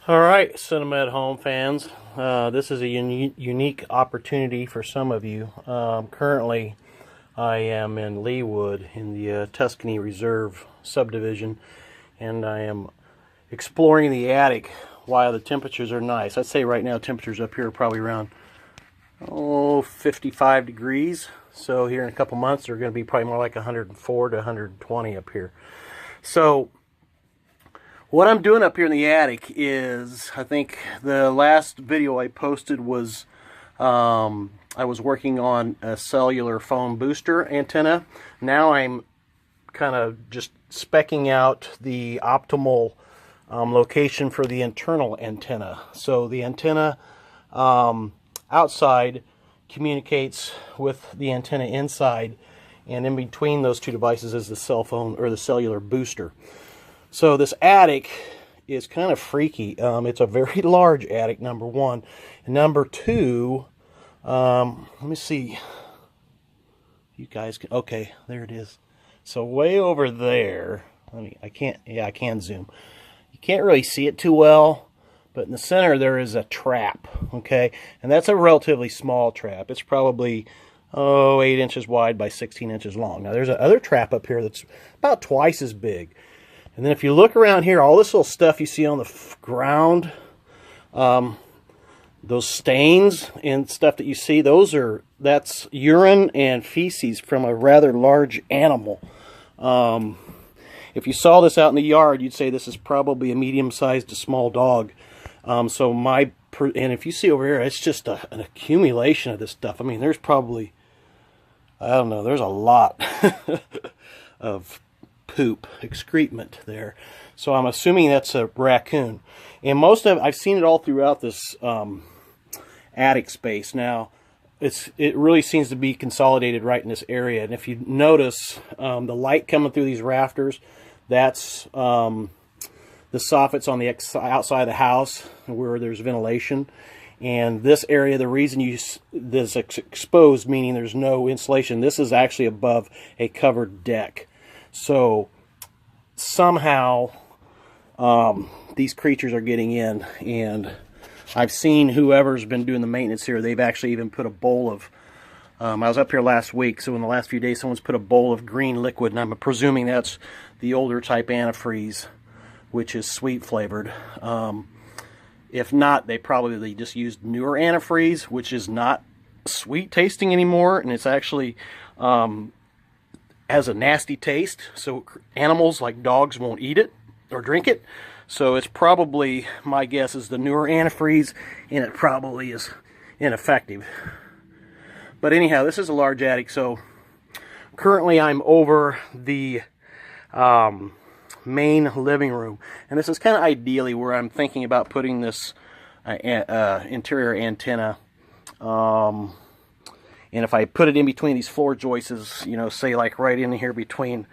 Alright, Cinema at Home fans. This is a unique opportunity for some of you. Currently, I am in Leawood in the Tuscany Reserve subdivision, and I am exploring the attic while the temperatures are nice. I'd say right now temperatures up here are probably around 55 degrees. So here in a couple months they're going to be probably more like 104 to 120 up here. So what I'm doing up here in the attic is, I think the last video I posted was I was working on a cellular phone booster antenna. Now I'm kind of just specking out the optimal location for the internal antenna. So the antenna outside communicates with the antenna inside, and in between those two devices is the cell phone or the cellular booster. So this attic is kind of freaky. It's a very large attic, number one. And number two, let me see. You guys can, okay, there it is. So way over there, I can zoom. You can't really see it too well, but in the center there is a trap, okay? And that's a relatively small trap. It's probably 8 inches wide by 16 inches long. Now there's another trap up here that's about twice as big. And then if you look around here, all this little stuff you see on the ground, those stains and stuff that you see, that's urine and feces from a rather large animal. If you saw this out in the yard, you'd say this is probably a medium-sized to small dog. And if you see over here, it's just an accumulation of this stuff. I mean, there's probably, I don't know, there's a lot of poop, excrement there. So I'm assuming that's a raccoon. And I've seen it all throughout this attic space. Now, it really seems to be consolidated right in this area. And if you notice, the light coming through these rafters, that's the soffits on the outside of the house where there's ventilation. And this area, the reason this is exposed, meaning there's no insulation, this is actually above a covered deck. So somehow these creatures are getting in, and I've seen whoever's been doing the maintenance here, they've actually even put a bowl of, I was up here last week, so in the last few days someone's put a bowl of green liquid, and I'm presuming that's the older type antifreeze, which is sweet flavored. If not, they probably just used newer antifreeze, which is not sweet tasting anymore, and it's actually has a nasty taste, so animals like dogs won't eat it or drink it. So it's probably, my guess is the newer antifreeze, and it probably is ineffective. But anyhow, this is a large attic, so currently I'm over the main living room, and this is kind of ideally where I'm thinking about putting this interior antenna. And if I put it in between these floor joists, you know, say like right in here between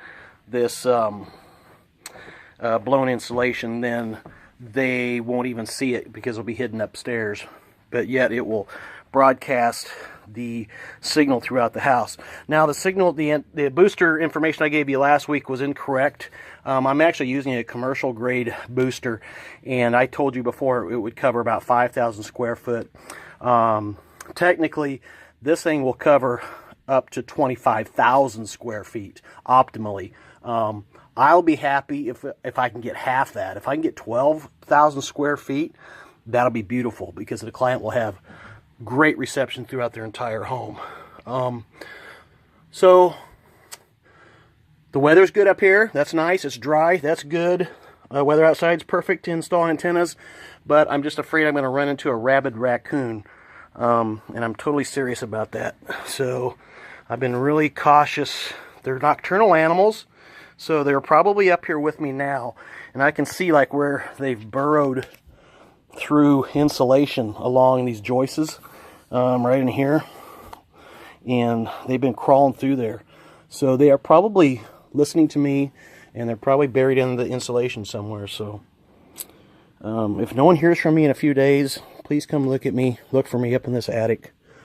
this blown insulation, then they won't even see it because it'll be hidden upstairs. But yet it will broadcast the signal throughout the house. Now the signal, the booster information I gave you last week was incorrect. I'm actually using a commercial grade booster, and I told you before it would cover about 5,000 square foot. Technically, this thing will cover up to 25,000 square feet optimally. I'll be happy if I can get half that. If I can get 12,000 square feet, that'll be beautiful, because the client will have great reception throughout their entire home. So the weather's good up here. That's nice. It's dry. That's good. Weather outside's perfect to install antennas, but I'm just afraid I'm going to run into a rabid raccoon. And I'm totally serious about that. So I've been really cautious. They're nocturnal animals, so they're probably up here with me now. And I can see like where they've burrowed through insulation along these joists, right in here. And they've been crawling through there. So they are probably listening to me, and they're probably buried in the insulation somewhere. So if no one hears from me in a few days, please come look for me up in this attic.